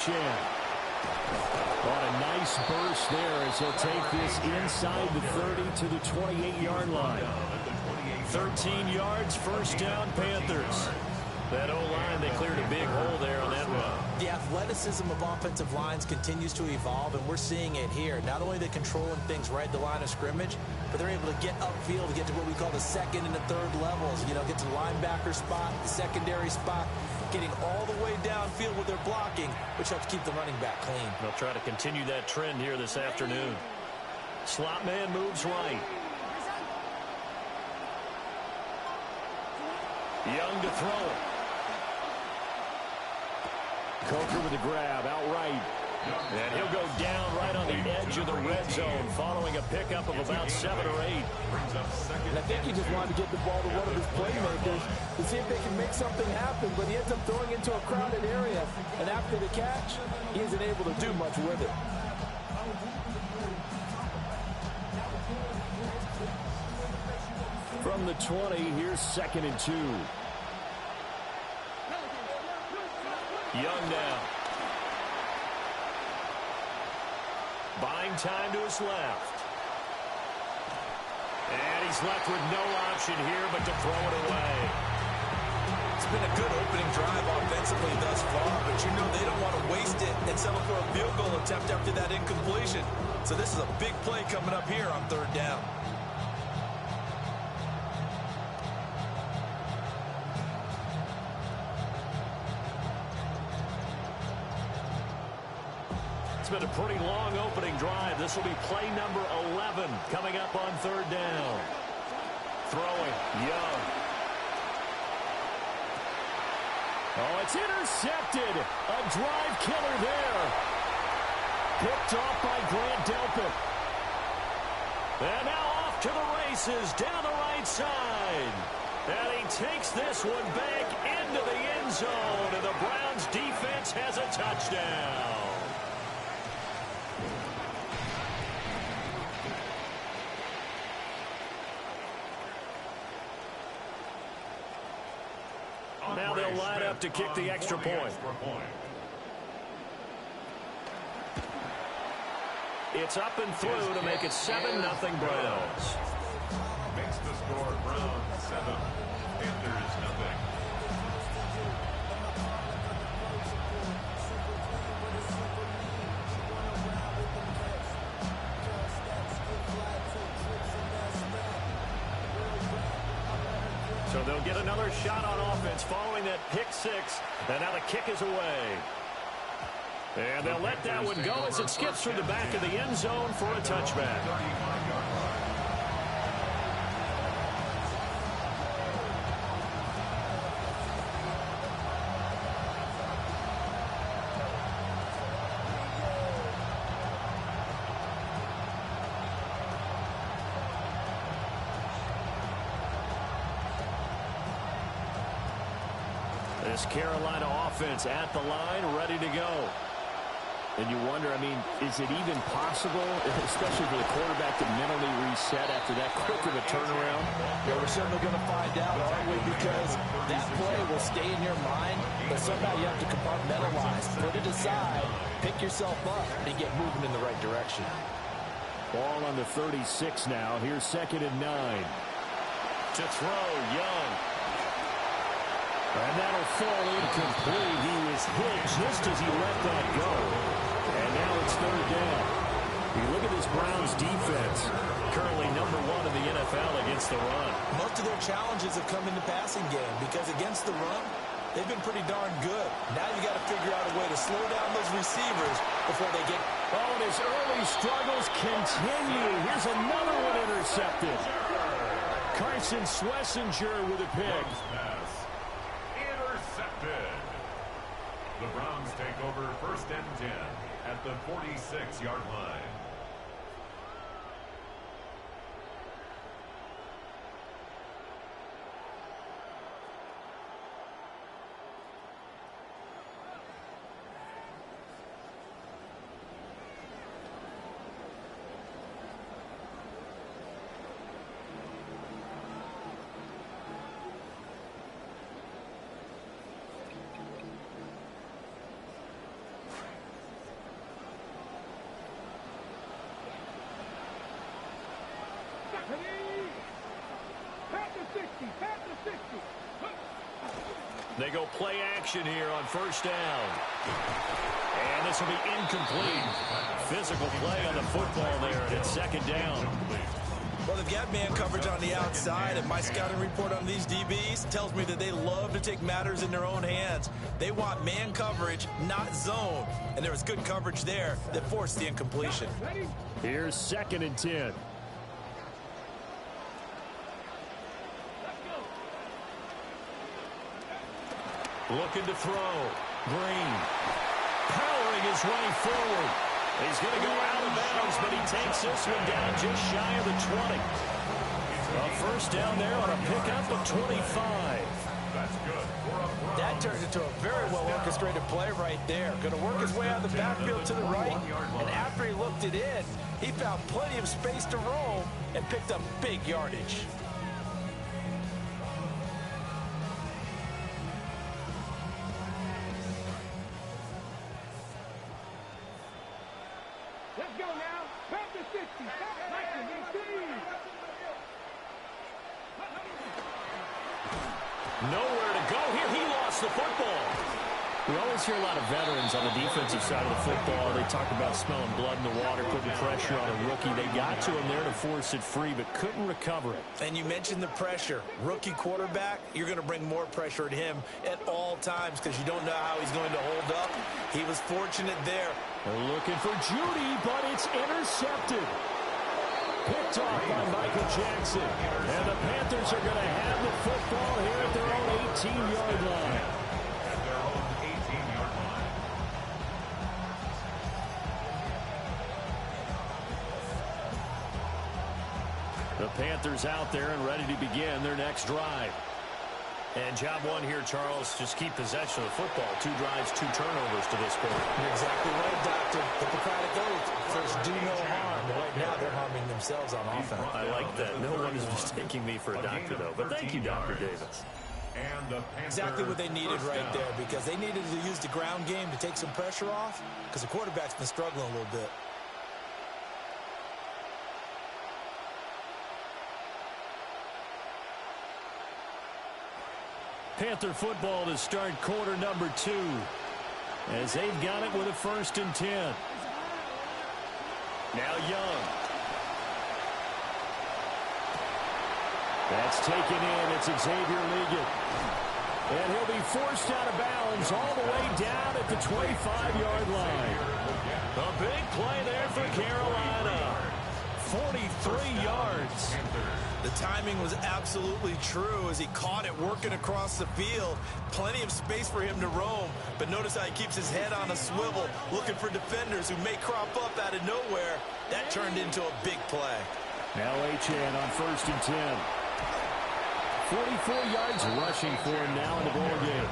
On a nice burst there as he'll take this inside the 30 to the 28-yard line. 13 yards, first down, Panthers. That O-line, they cleared a big hole there on that run. The athleticism of offensive lines continues to evolve, and we're seeing it here. Not only are they controlling things right at the line of scrimmage, but they're able to get upfield to get to what we call the second and the third levels. You know, get to the linebacker spot, the secondary spot, getting all the way downfield with their blocking, which helps keep the running back clean. They'll try to continue that trend here this afternoon. Slot man moves right. Young to throw it. Coker with the grab, outright. And he'll go down right on the edge of the red zone following a pickup of about 7 or 8. And I think he just wanted to get the ball to one of his playmakers to see if they can make something happen, but he ends up throwing into a crowded area. And after the catch, he isn't able to do much with it. From the 20, here's 2nd and 2. Young now. Buying time to his left. And he's left with no option here but to throw it away. It's been a good opening drive offensively thus far, but you know they don't want to waste it and settle for a field goal attempt after that incompletion. So this is a big play coming up here on 3rd down. It's been a pretty long opening drive. This will be play number 11 coming up on 3rd down. Throwing, Young. Oh, it's intercepted. A drive killer there. Picked off by Grant Delpit. And now off to the races down the right side. And he takes this one back into the end zone. And the Browns defense has a touchdown. Now they'll line up to kick the extra point. It's up and through to make it 7-0 Browns. Makes the score Browns 7, Panthers 0. So they'll get another shot on offense following that pick six. And now the kick is away. And they'll let that one go as it skips through the back of the end zone for a touchback. This Carolina offense at the line, ready to go. And you wonder, I mean, is it even possible, especially for the quarterback, to mentally reset after that quick of a turnaround? Yeah, we're certainly going to find out, aren't we? Because that play will stay in your mind, but somehow you have to compartmentalize, put it aside, pick yourself up, and get moving in the right direction. Ball on the 36 now. Here's 2nd and 9. To throw, Young. And that'll fall incomplete. He was hit just as he let that go. And now it's 3rd down. You look at this Browns defense, currently #1 in the NFL against the run. Most of their challenges have come in the passing game because against the run, they've been pretty darn good. Now you got to figure out a way to slow down those receivers before they get... Oh, and his early struggles continue. Here's another one intercepted. Carson Schlesinger with a pick. The Browns take over 1st and 10 at the 46-yard line. They go play action here on first down. And this will be incomplete. Physical play on the football there, and it's second down. Well, they've got man coverage on the outside, and my scouting report on these DBs tells me that they love to take matters in their own hands. They want man coverage, not zone. And there was good coverage there that forced the incompletion. Here's 2nd and 10. Looking to throw. Green. Powering his way forward. He's going to go out of bounds, but he takes this one down just shy of the 20. A first down there on a pickup of 25. That's good. That turned into a very well-orchestrated play right there. Going to work his way out of the backfield to the right, and after he looked it in, he found plenty of space to roam and picked up big yardage. Let's go now. Panthers 60. Nowhere to go here. He lost the football. We always hear a lot of veterans on the defensive side of the football. They talk about smelling blood in the water, putting pressure on a rookie. They got to him there to force it free, but couldn't recover it. And you mentioned the pressure. Rookie quarterback, you're going to bring more pressure at him at all times because you don't know how he's going to hold up. He was fortunate there. They're looking for Judy, but it's intercepted. Picked off by Michael Jackson. And the Panthers are going to have the football here at their own 18-yard line. At their own 18-yard line. The Panthers out there and ready to begin their next drive. And job one here, Charles, just keep possession of the football. 2 drives, 2 turnovers to this point. You're exactly right, Doctor. Hippocratic oath. First, do no harm. But right now, they're harming themselves on offense. I like that. No one is mistaking me for a doctor, though. But thank you, Dr. Davis. And the Exactly what they needed right there because they needed to use the ground game to take some pressure off because the quarterback's been struggling a little bit. Panther football to start quarter number 2 as they've got it with a 1st and 10. Now Young. That's taken in. It's Xavier Ligon. And he'll be forced out of bounds all the way down at the 25-yard line. A big play there for Carolina. 43 yards. The timing was absolutely true as he caught it working across the field. Plenty of space for him to roam. But notice how he keeps his head on a swivel, looking for defenders who may crop up out of nowhere. That turned into a big play. Now Achane on 1st and 10. 44 yards rushing for him now in the ball game.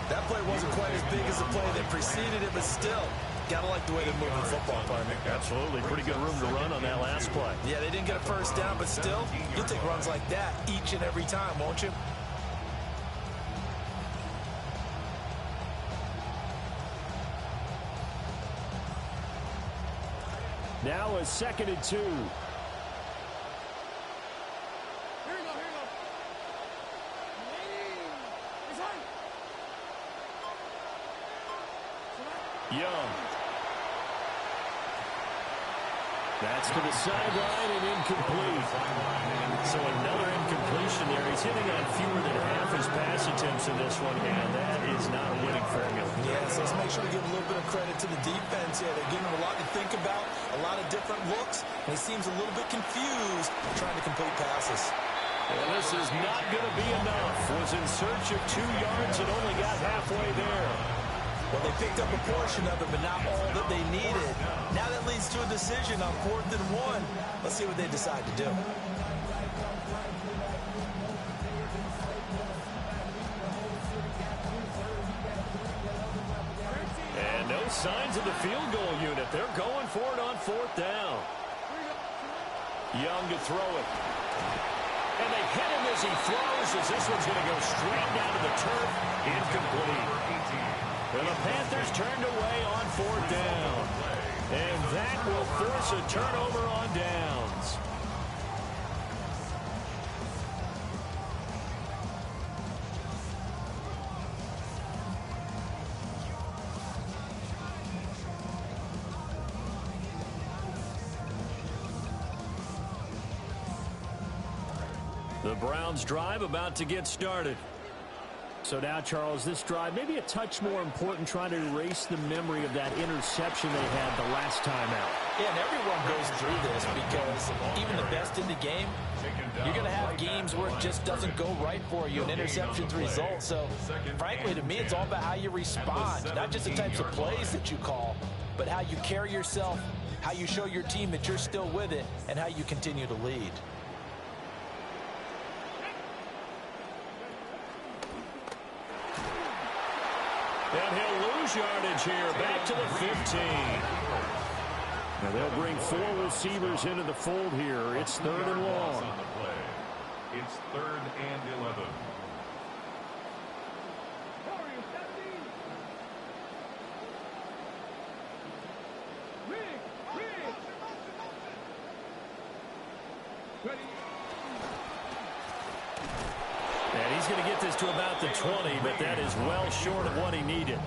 That play wasn't quite as big as the play that preceded it, but still, gotta like the way they're moving the football, partner. Absolutely. Pretty good room to run on that last play. Yeah, they didn't get a first down, but still, you'll take runs like that each and every time, won't you? Now a 2nd and 2. Young. That's to the sideline and incomplete. So another incompletion there. He's hitting on fewer than half his pass attempts in this one, and that is not a winning formula. Yes, let's make sure to give a little bit of credit to the defense here. They're giving him a lot to think about, a lot of different looks, and he seems a little bit confused trying to complete passes. And this is not going to be enough. Was in search of 2 yards and only got halfway there. Well, they picked up a portion of it, but not all that they needed. Now that leads to a decision on 4th and 1. Let's see what they decide to do. And no signs of the field goal unit. They're going for it on 4th down. Young to throw it. And they hit him as he throws, as this one's going to go straight down to the turf. Incomplete. Well, the Panthers turned away on 4th down. And that will force a turnover on downs. The Browns drive about to get started. So now, Charles, this drive maybe a touch more important, trying to erase the memory of that interception they had the last time out. Yeah, and everyone goes through this because even the best in the game, you're going to have games where it just doesn't go right for you, and interceptions result. So, frankly, to me, it's all about how you respond, not just the types of plays that you call, but how you carry yourself, how you show your team that you're still with it, and how you continue to lead. And he'll lose yardage here, back to the 15. Now they'll bring 4 receivers into the fold here. It's 3rd and long. It's 3rd and 11. And he's going to get this to about the 20, but that is well short of what he needed.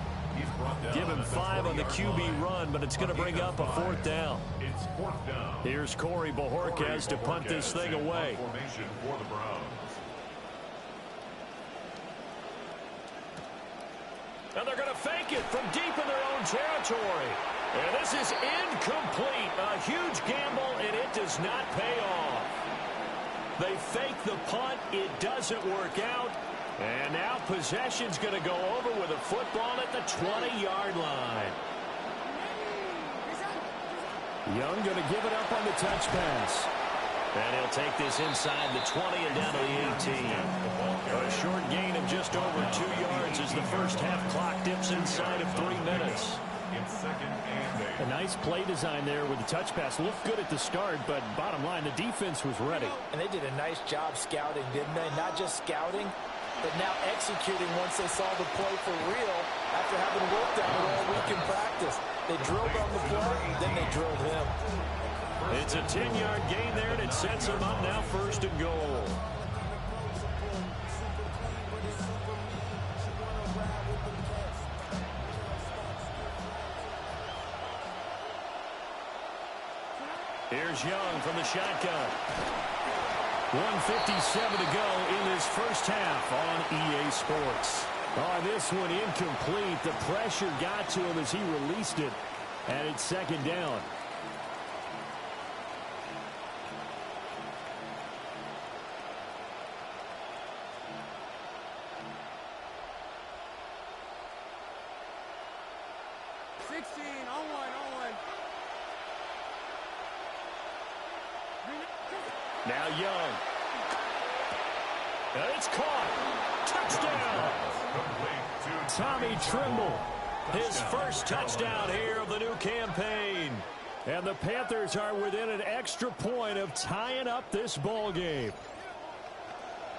Give him 5 on the QB run, but it's going to bring up a 4th down. It's 4th down. Here's Corey Bojorquez to punt this thing away. Formation for the Browns. And they're going to fake it from deep in their own territory. And this is incomplete. A huge gamble, and it does not pay off. They fake the punt. It doesn't work out. And now possession's going to go over with a football at the 20-yard line. Young going to give it up on the touch pass. And he'll take this inside the 20 and down to the 18. A short gain of just over 2 yards as the first half clock dips inside of 3 minutes. It's 2nd and 8. A nice play design there with the touch pass. Looked good at the start, but bottom line, the defense was ready. And they did a nice job scouting, didn't they? Not just scouting, but now executing once they saw the play for real after having worked on it all week in practice. They drilled on the play, then they drilled him. It's a 10-yard gain there, and it sets them up now 1st and goal. Here's Young from the shotgun. 1:57 to go in this first half on EA Sports. On this one, incomplete. The pressure got to him as he released it, and it's 2nd down. Now Young. And it's caught. Touchdown. Tommy Trimble. His first touchdown here of the new campaign. And the Panthers are within an extra point of tying up this ball game.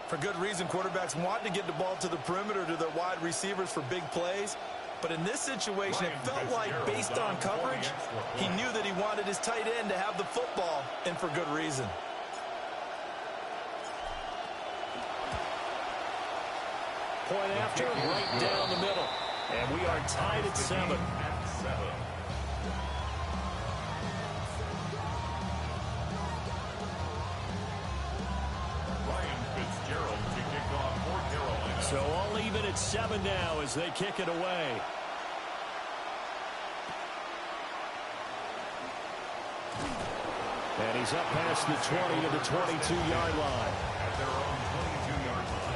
For good reason, quarterbacks want to get the ball to the perimeter to their wide receivers for big plays. But in this situation, it felt like, based on coverage, he knew that he wanted his tight end to have the football, and for good reason. Point after, right down the middle. And we are tied at 7. So all even at 7 now as they kick it away. And he's up past the 20 to the 22-yard line. At their own 22-yard line.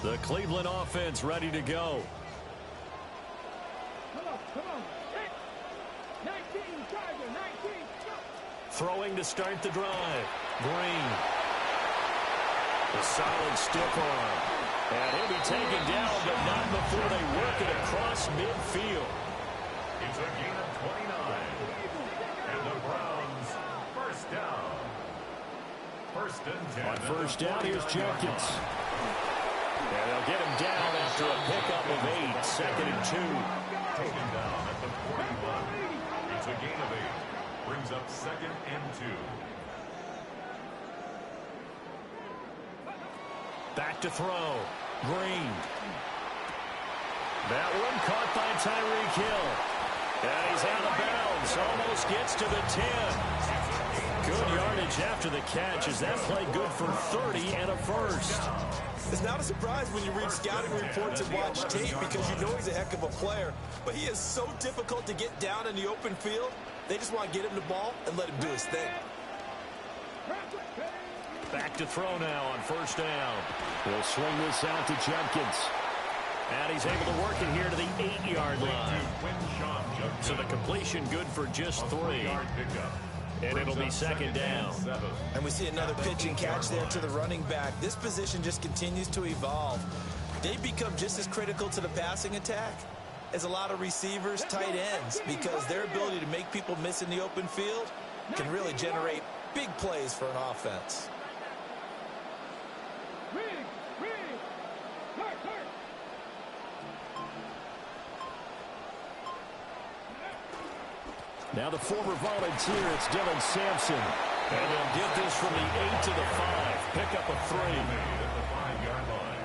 The Cleveland offense ready to go. Come on. 19, Tiger, 19. Throwing to start the drive. Green. A solid stiff arm. And he'll be taken down, but not before they work it across midfield. It's a gain of 29. And the Browns, first down. 1st and 10. On first down, here's Jenkins. And they'll get him down after a pickup of 8. 2nd and 2. Taken down at the 41. It's a gain of 8. Brings up 2nd and 2. Back to throw. Green. That one caught by Tyreek Hill. And he's out of bounds. Almost gets to the 10. Good yardage after the catch. Is that play good for 30 and a first? It's not a surprise when you read scouting reports and watch tape because you know he's a heck of a player. But he is so difficult to get down in the open field. They just want to get him the ball and let him do his thing. Back to throw now on first down. He'll swing this out to Jenkins. And he's able to work it here to the 8-yard line. So the completion good for just 3. And it'll be second down. And we see another pitch and catch there to the running back. This position just continues to evolve. They become just as critical to the passing attack as a lot of receivers, tight ends, because their ability to make people miss in the open field can really generate big plays for an offense. Now the former volunteer, it's Dylan Sampson. And they'll get this from the 8 to the 5. Pick up a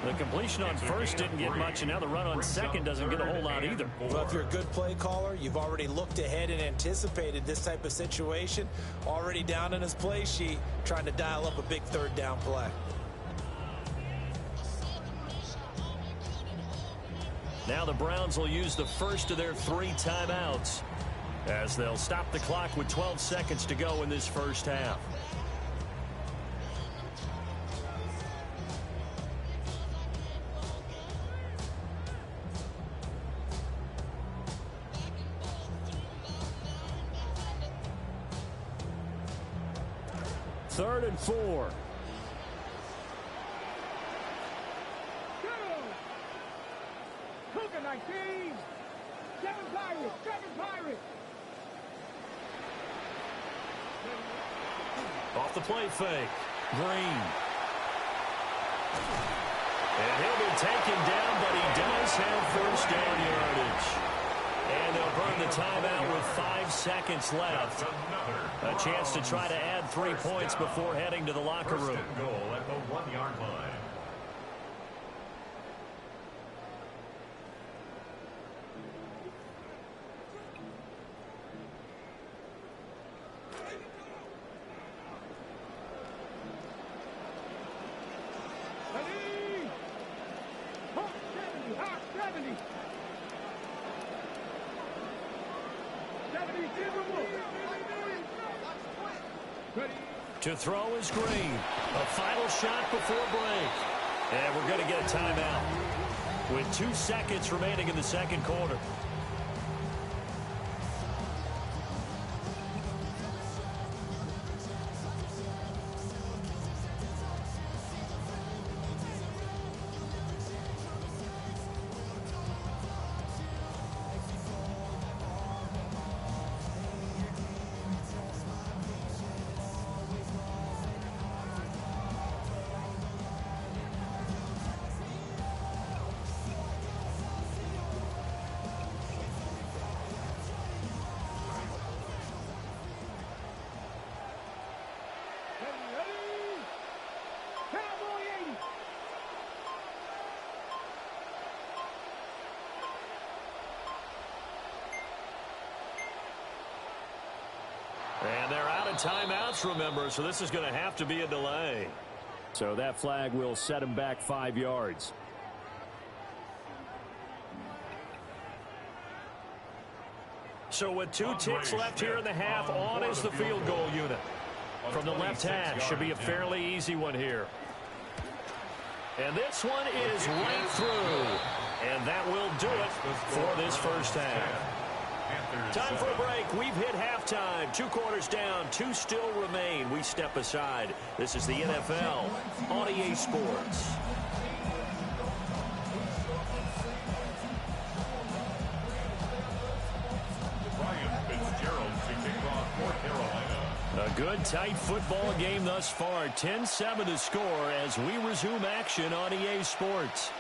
3. The completion on first didn't get much, and now the run on second doesn't get a whole lot either. Well, if you're a good play caller, you've already looked ahead and anticipated this type of situation. Already down in his play sheet, trying to dial up a big third down play. Now the Browns will use the first of their 3 timeouts, as they'll stop the clock with 12 seconds to go in this first half. Third and 4. Cougar 19. 7 Pirates. 7 Pirates. Off the play fake. Green. And he'll be taken down, but he does have first down yardage. And they'll burn the timeout with 5 seconds left. A chance to try to add 3 points before heading to the locker room. First and goal at the 1-yard line. To throw is Green. A final shot before break. And we're going to get a timeout with 2 seconds remaining in the second quarter. And they're out of timeouts, remember, so this is going to have to be a delay. So that flag will set him back 5 yards. So with 2 ticks left here in the half, on is the field goal unit. From the left hash, should be a fairly easy one here. And this one is right through. And that will do it for this first half. Time for a break. We've hit halftime. 2 quarters down. 2 still remain. We step aside. This is the NFL on EA Sports. A good, tight football game thus far. 10-7 to score as we resume action on EA Sports.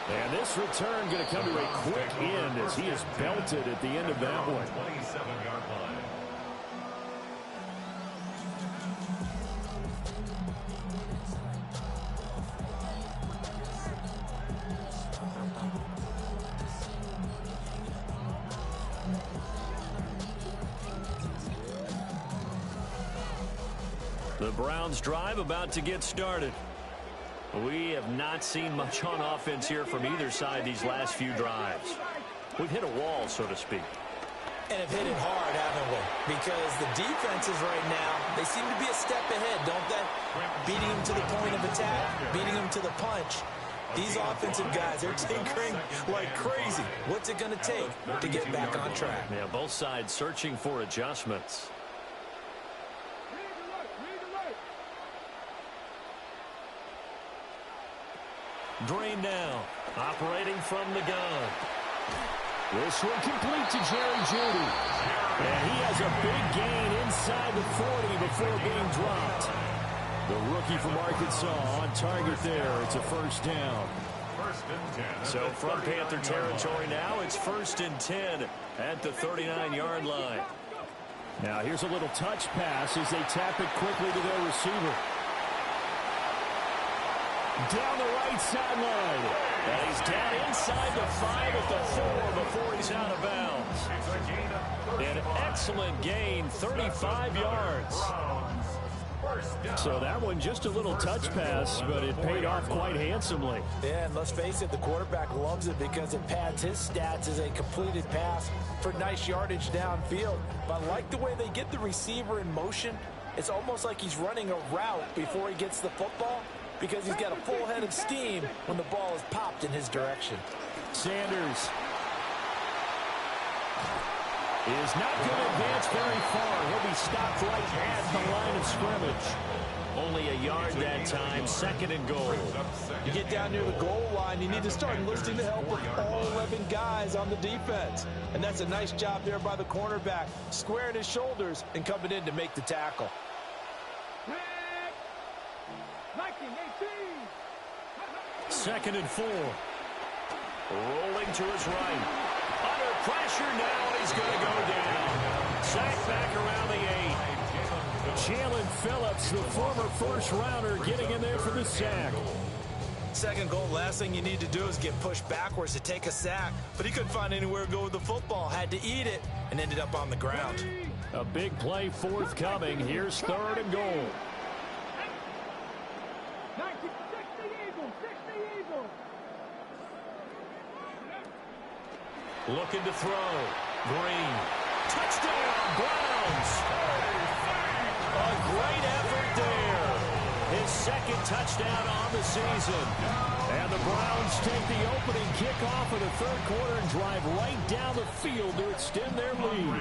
And this return going to come to a quick end as he is belted at the end of that one. 27-yard line. The Browns drive about to get started. We have not seen much on offense here from either side these last few drives. We've hit a wall, so to speak. And have hit it hard, haven't we? Because the defenses right now, they seem to be a step ahead, don't they? Beating them to the point of attack, beating them to the punch. These offensive guys, they're tinkering like crazy. What's it going to take to get back on track? Yeah, both sides searching for adjustments. Drain now, operating from the gun. This one complete to Jerry Jeudy. And he has a big gain inside the 40 before being dropped. The rookie from Arkansas on target there. It's a first down. So from Panther territory now, it's 1st and 10 at the 39-yard line. Now here's a little touch pass as they tap it quickly to their receiver. Down the right sideline. And he's down inside the 5 at the 4 before he's out of bounds. An excellent gain, 35 yards. So that one just a little touch pass, but it paid off quite handsomely. Yeah, and let's face it, the quarterback loves it because it pads his stats as a completed pass for nice yardage downfield. But I like the way they get the receiver in motion. It's almost like he's running a route before he gets the football, because he's got a full head of steam when the ball is popped in his direction. Sanders is not going to advance very far. He'll be stopped right at the line of scrimmage. Only a yard that time, 2nd and goal. You get down near the goal line, you need to start enlisting the help of all 11 guys on the defense. And that's a nice job there by the cornerback, squaring his shoulders and coming in to make the tackle. 2nd and 4. Rolling to his right. Under pressure now, and he's going to go down. Sacked back around the 8. Jalen Phillips, the former first-rounder, getting in there for the sack. 2nd goal, last thing you need to do is get pushed backwards to take a sack. But he couldn't find anywhere to go with the football, had to eat it, and ended up on the ground. A big play forthcoming. Here's 3rd and goal. Looking to throw. Green. Touchdown, Browns. A great effort there. His 2nd touchdown on the season. And the Browns take the opening kickoff of the 3rd quarter and drive right down the field to extend their lead.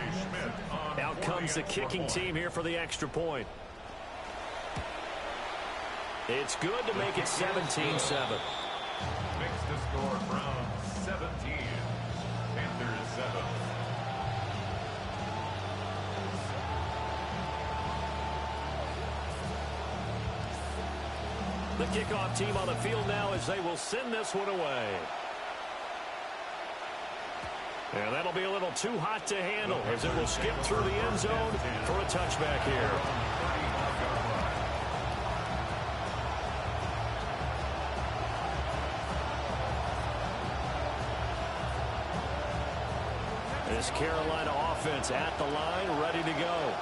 Out comes the kicking team here for the extra point. It's good to make it 17-7. Makes the score Browns 17. Panthers 7. The kickoff team on the field now as they will send this one away. And that'll be a little too hot to handle as it will skip through the end zone for a touchback here. This Carolina offense at the line, ready to go.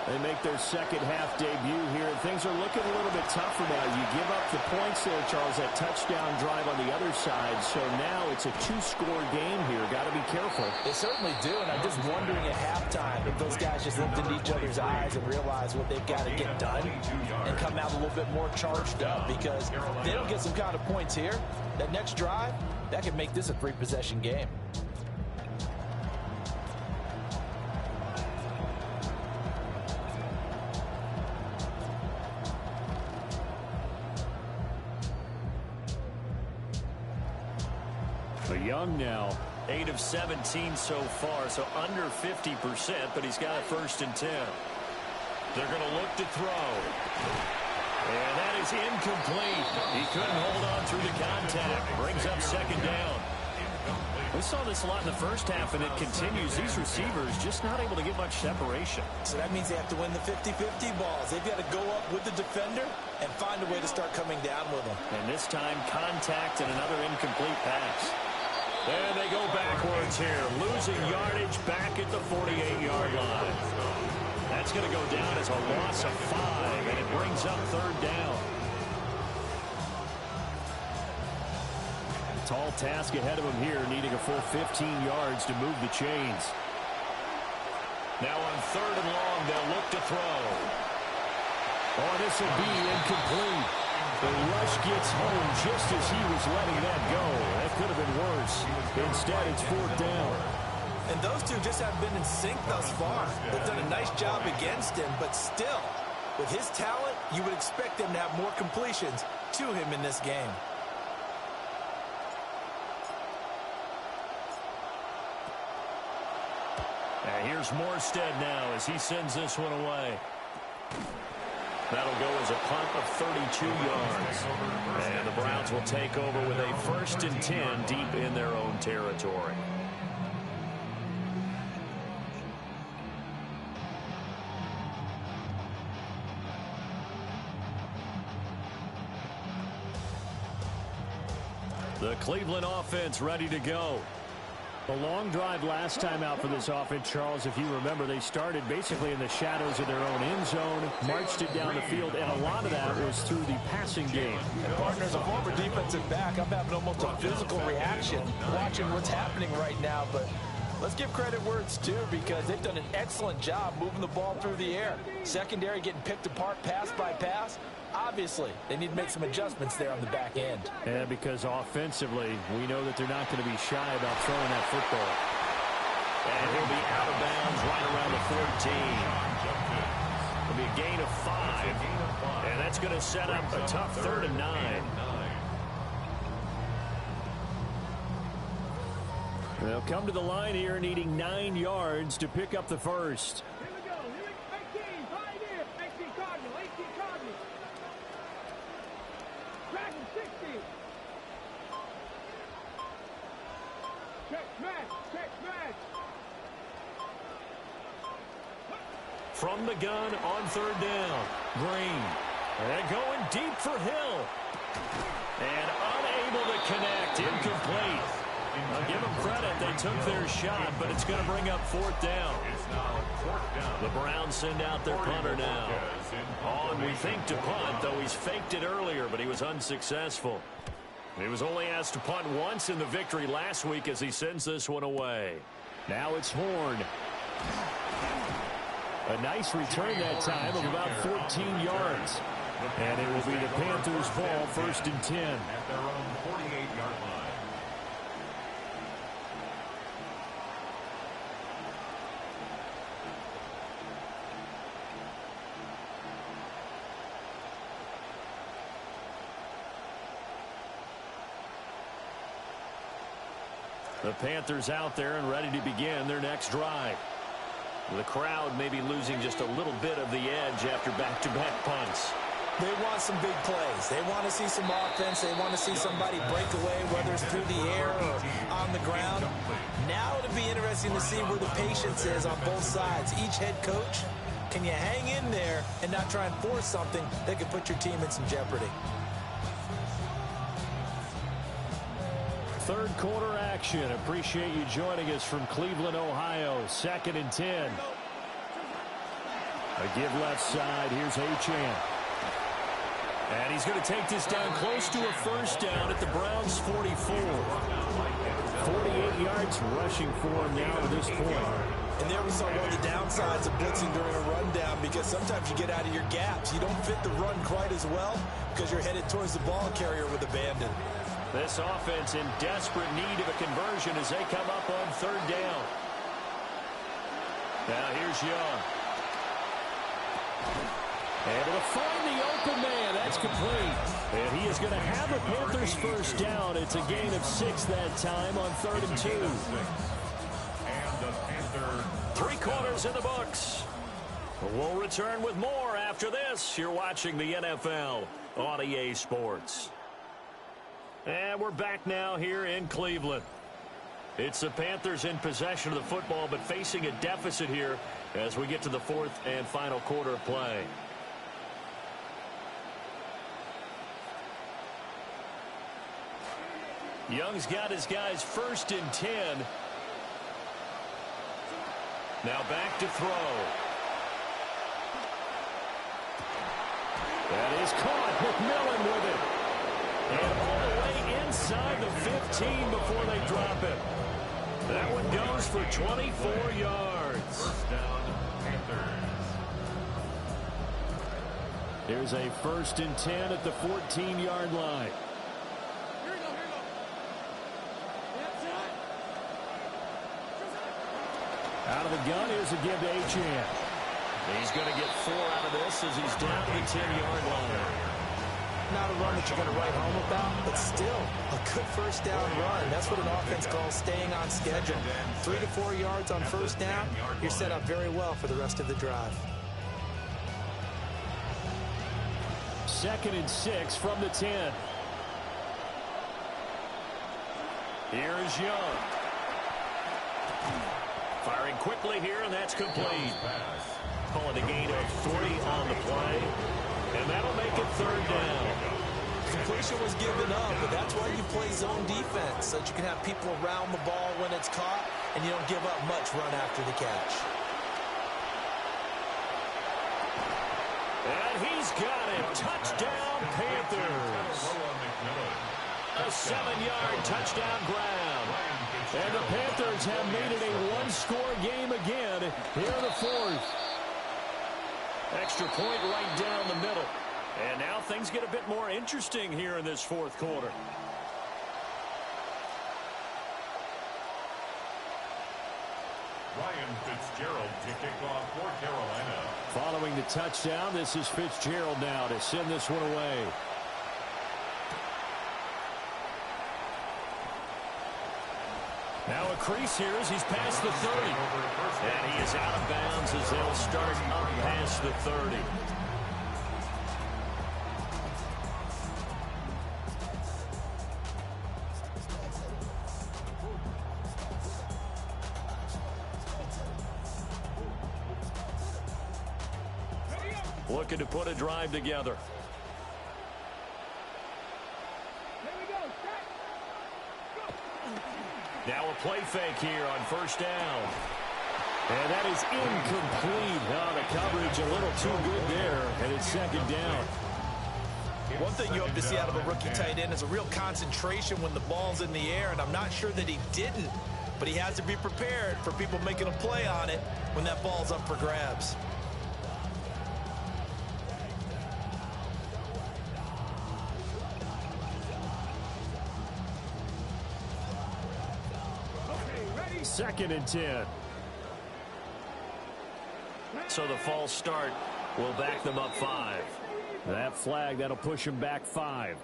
They make their 2nd half debut here. Things are looking a little bit tougher now. You give up the points there, Charles, that touchdown drive on the other side. So now it's a 2-score game here. Got to be careful. They certainly do, and I'm just wondering at halftime if those guys just looked into each other's eyes and realized what they've got to get done and come out a little bit more charged up, because if they don't get some kind of points here, that next drive, that could make this a 3-possession game. Young now, 8 of 17 so far, so under 50%, but he's got a 1st and 10. They're going to look to throw. And that is incomplete. He couldn't hold on through the contact. Brings up 2nd down. We saw this a lot in the first half, and it continues. These receivers just not able to get much separation. So that means they have to win the 50-50 balls. They've got to go up with the defender and find a way to start coming down with them. And this time, contact and another incomplete pass. And they go backwards here, losing yardage back at the 48-yard line. That's going to go down as a loss of 5, and it brings up third down. Tall task ahead of him here, needing a full 15 yards to move the chains. Now on third and long, they'll look to throw. Oh, this will be incomplete. The rush gets home just as he was letting that go. That could have been worse. Instead, it's fourth down. And those two just haven't been in sync thus far. They've done a nice job against him, but still, with his talent, you would expect him to have more completions to him in this game. And here's Morstead now as he sends this one away. That'll go as a punt of 32 yards. And the Browns will take over with a 1st and 10 deep in their own territory. The Cleveland offense ready to go. A long drive last time out for this offense, Charles. If you remember, they started basically in the shadows of their own end zone, marched it down the field, and a lot of that was through the passing game. And partners, a former defensive back, I'm having almost a physical reaction watching what's happening right now. But let's give credit where it's due, because they've done an excellent job moving the ball through the air. Secondary getting picked apart pass by pass. Obviously, they need to make some adjustments there on the back end. And because offensively, we know that they're not going to be shy about throwing that football. And he'll be out of bounds right around the 14. It'll be a gain of 5. And that's going to set up a tough 3rd and 9. They'll come to the line here needing 9 yards to pick up the first. Here we go. 18, right here. 18 Cardinal, 18 Cardinal. Dragon 60. Check match, check match. From the gun on 3rd down. Green. And going deep for Hill. And unable to connect. Incomplete. I'll give them credit. They took their shot, but it's going to bring up 4th down. The Browns send out their punter now. On, we think, to punt, though he's faked it earlier, but he was unsuccessful. He was only asked to punt once in the victory last week as he sends this one away. Now it's Horn. A nice return that time of about 14 yards. And it will be the Panthers' ball, 1st and 10. At their own 48-yard line. The Panthers out there and ready to begin their next drive. The crowd may be losing just a little bit of the edge after back-to-back punts. They want some big plays. They want to see some offense. They want to see somebody break away, whether it's through the air or on the ground. Now it'll be interesting to see where the patience is on both sides. Each head coach, can you hang in there and not try and force something that could put your team in some jeopardy? Third quarter action. Appreciate you joining us from Cleveland, Ohio. 2nd and 10. A give left side. Here's Achane. And he's going to take this down close to a 1st down at the Browns' 44. 48 yards rushing for him now at this point. And there we saw one of the downsides of blitzing during a rundown, because sometimes you get out of your gaps. You don't fit the run quite as well because you're headed towards the ball carrier with abandon. This offense in desperate need of a conversion as they come up on 3rd down. Now here's Young. Able to find the open man. That's complete. And he is going to have a Panthers 1st down. It's a gain of 6 that time on 3rd and 2. And the Panthers. 3 quarters in the books. We'll return with more after this. You're watching the NFL on EA Sports. And we're back now here in Cleveland. It's the Panthers in possession of the football, but facing a deficit here as we get to the 4th and final quarter of play. Young's got his guys 1st and 10. Now back to throw. That is caught. McMillan with it. And all the way inside the 15 before they drop it. That one goes for 24 yards. First down, Panthers. Here's a 1st and 10 at the 14-yard line. Out of the gun, here's a give to Achane. He's going to get 4 out of this as he's down to the 10-yard line. Not a run that you're going to write home about, but still a good first down run. That's what an offense calls staying on schedule. 3 to 4 yards on first down, you're set up very well for the rest of the drive. 2nd and 6 from the 10. Here's Young. Firing quickly here, and that's complete. Calling a gain of 3 on the play. And that'll make it 3rd down. Completion was given up, but that's why you play zone defense, so that you can have people around the ball when it's caught, and you don't give up much run after the catch. And he's got it. Touchdown, Panthers. A 7-yard touchdown grab. And the Panthers have made it a 1-score game again here in the 4th. Extra point right down the middle. And now things get a bit more interesting here in this 4th quarter. Ryan Fitzgerald to kick off for Carolina. Following the touchdown, this is Fitzgerald now to send this one away. Now a crease here as he's past the 30. And he is out of bounds as they'll start up past the 30. Looking to put a drive together. Now a play fake here on first down. And that is incomplete. Oh, the coverage a little too good there, and it's 2nd down. One thing you hope to see out of a rookie tight end is a real concentration when the ball's in the air, and I'm not sure that he didn't, but he has to be prepared for people making a play on it when that ball's up for grabs. Second and 10. So the false start will back them up 5. That flag, that'll push them back 5.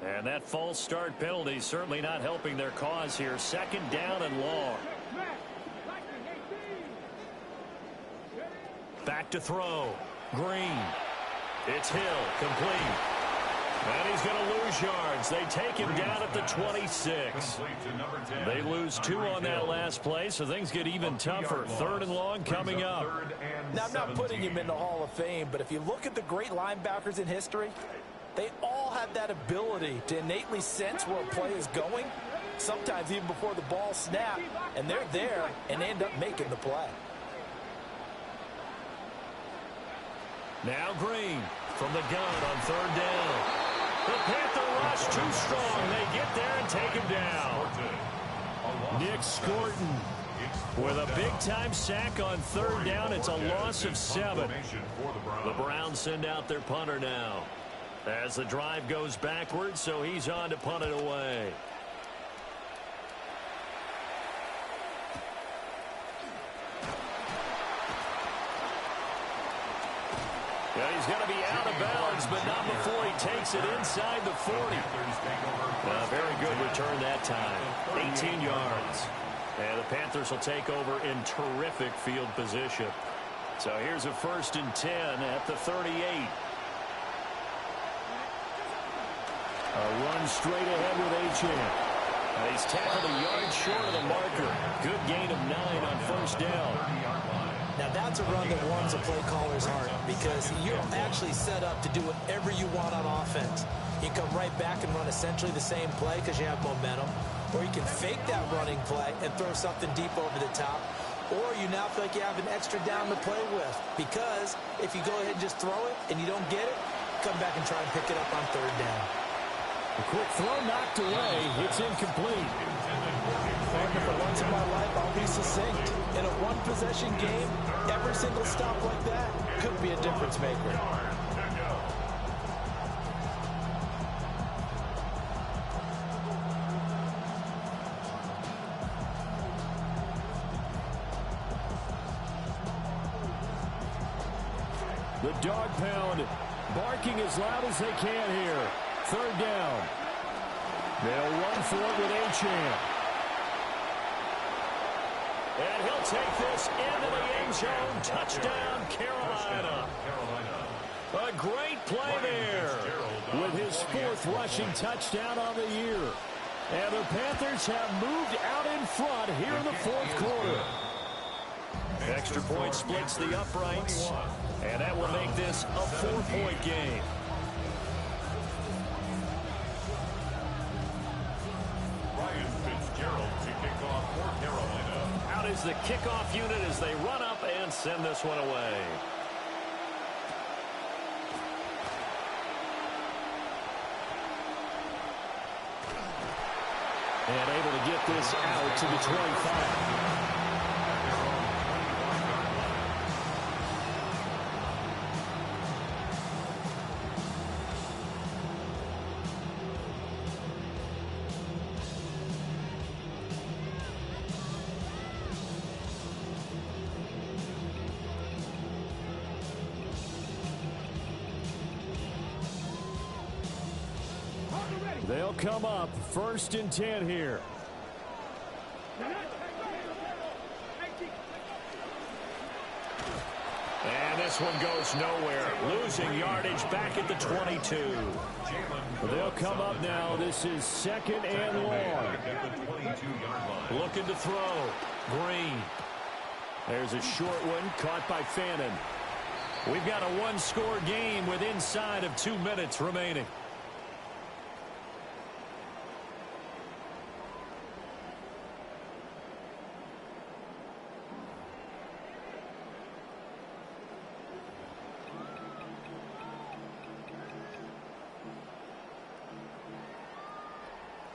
And that false start penalty certainly not helping their cause here. 2nd down and long. Back to throw. Green. It's Hill, complete. And he's going to lose yards. They take him down at the 26. They lose 2 on that last play, so things get even tougher. 3rd and long coming up. Now, I'm not putting him in the Hall of Fame, but if you look at the great linebackers in history, they all have that ability to innately sense where a play is going, sometimes even before the ball snaps, and they're there and end up making the play. Now Green from the gun on 3rd down. The Panther rush too strong. They get there and take him down. Nick Scorton with a big-time sack on 3rd down. It's a loss of 7. The Browns send out their punter now as the drive goes backwards, so he's on to punt it away. Yeah, he's going to be out of bounds, but not before he takes it inside the 40. Very good return that time. 18 yards. And the Panthers will take over in terrific field position. So here's a 1st and 10 at the 38. A run straight ahead with Achane. He's tackled a yard short of the marker. Good gain of 9 on 1st down. Now, that's a run that warms a play caller's heart because you're actually set up to do whatever you want on offense. You come right back and run essentially the same play because you have momentum. or you can fake that running play and throw something deep over the top, or you now feel like you have an extra down to play with. Because if you go ahead and just throw it and you don't get it, come back and try and pick it up on third down. A quick throw knocked away. It's incomplete. Partner, for once in my life, I'll be succinct. In a one-possession game, every single stop like that could be a difference maker. The dog pound barking as loud as they can here. Third down. They'll run for it with Achane. And he'll take this into the end zone. Touchdown, Carolina. A great play there with his fourth rushing touchdown on the year. And the Panthers have moved out in front here in the fourth quarter. Extra point splits the uprights. And that will make this a 4-point game. Out is the kickoff unit as they run up and send this one away. And able to get this out to the 25. They'll come up 1st and 10 here. And this one goes nowhere. Losing yardage back at the 22. They'll come up now. This is 2nd and long. Looking to throw. Green. There's a short one caught by Fannin. We've got a one-score game with inside of 2 minutes remaining.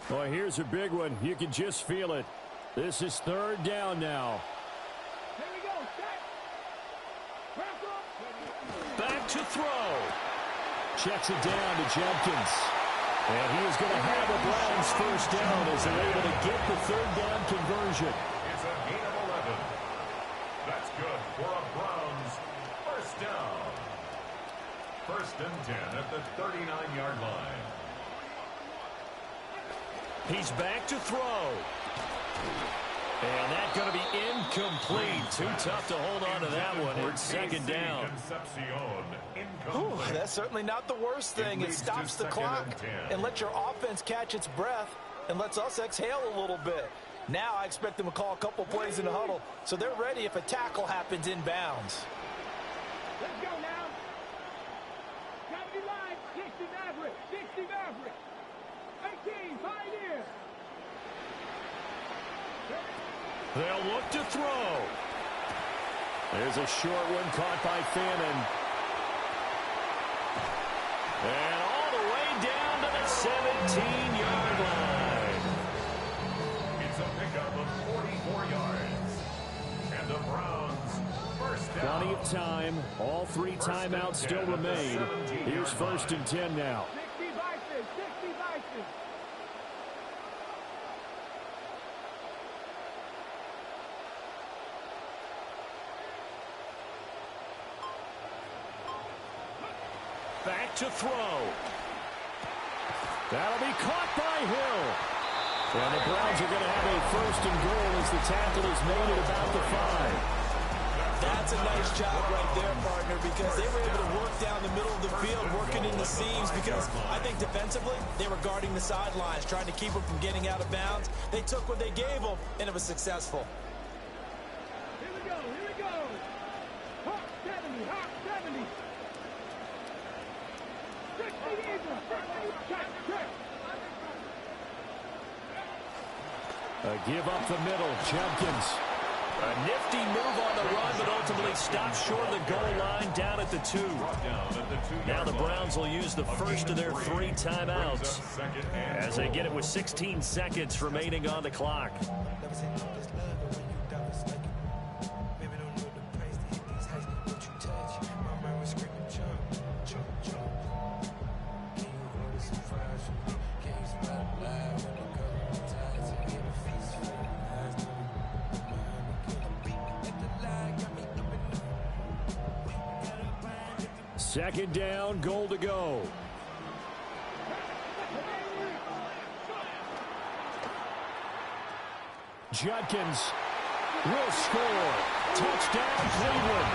Well, here's a big one. You can just feel it. This is 3rd down now. Here we go. Back to throw. Checks it down to Jenkins. And he is going to have a Browns 1st down as they're able to get the 3rd down conversion. It's a gain of 11. That's good for a Browns 1st down. 1st and 10 at the 39-yard line. He's back to throw. And that's going to be incomplete. Too tough to hold on to that one. It's 2nd down. Ooh, that's certainly not the worst thing. It stops the clock and lets your offense catch its breath and lets us exhale a little bit. Now I expect them to call a couple plays in the huddle so they're ready if a tackle happens inbounds. Let's go now. 70 line, 60 Maverick, 60 Maverick. 18, Pioneer. They'll look to throw. There's a short one caught by Fannin. And all the way down to the 17-yard line. It's a pickup of 44 yards. And the Browns 1st down. Plenty of time. All 3 timeouts still remain. Here's 1st and 10 now. 60 Bison, 60 Bison. Back to throw. That'll be caught by Hill. And the Browns are going to have a 1st and goal as the tackle is made at about the 5. That's a nice job right there, partner, because they were able to work down the middle of the field, working in the seams, because I think defensively they were guarding the sidelines, trying to keep them from getting out of bounds. They took what they gave them, and it was successful. Here we go, here we go. Hawk 70, Hawk 70. 60 Eagles, check, check. Give up the middle. Judkins. A nifty move on the run, but ultimately stopped short of the goal line down at the 2. Now the Browns will use the first of their 3 timeouts as they get it with 16 seconds remaining on the clock. Second down, goal to go. Judkins will score. Touchdown, Cleveland.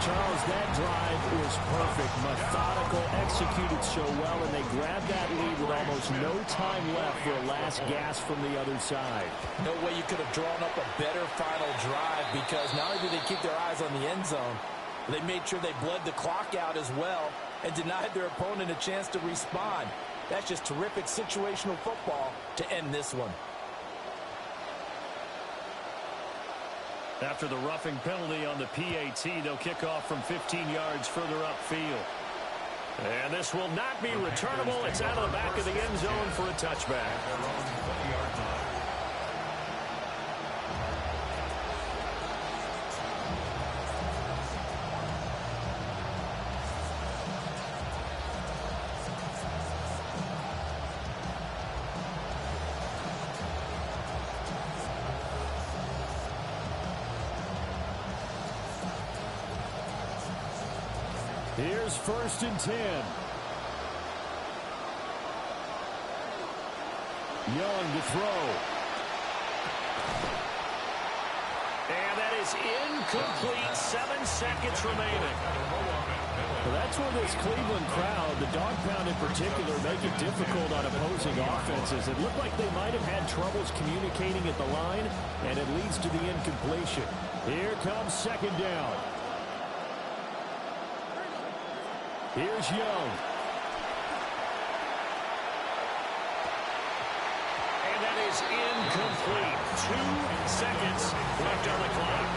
Charles, that drive was perfect. Methodical, executed so well, and they grabbed that lead with almost no time left for a last gasp from the other side. No way you could have drawn up a better final drive, because not only did they keep their eyes on the end zone, they made sure they bled the clock out as well and denied their opponent a chance to respond. That's just terrific situational football to end this one. After the roughing penalty on the PAT, they'll kick off from 15 yards further upfield. And this will not be returnable. It's out of the back of the end zone for a touchback. Here's 1st and 10. Young to throw. And that is incomplete. 7 seconds remaining. Well, that's where this Cleveland crowd, the dog pound in particular, make it difficult on opposing offenses. It looked like they might have had troubles communicating at the line, and it leads to the incompletion. Here comes 2nd down. Here's Young. And that is incomplete. 2 seconds left on the clock.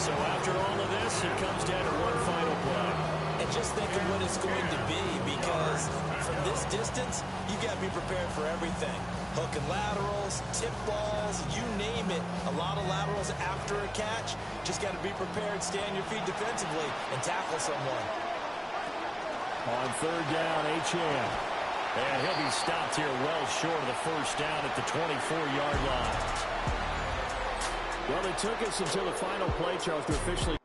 So after all of this, it comes down to one final play. And just think of what it's going to be, because from this distance, you got to be prepared for everything. Hook and laterals, tip balls, you name it. A lot of laterals after a catch. Just got to be prepared, stay on your feet defensively, and tackle someone. On 3rd down, Achane. And he'll be stopped here well short of the 1st down at the 24-yard line. Well, it took us until the final play, Charles, to officially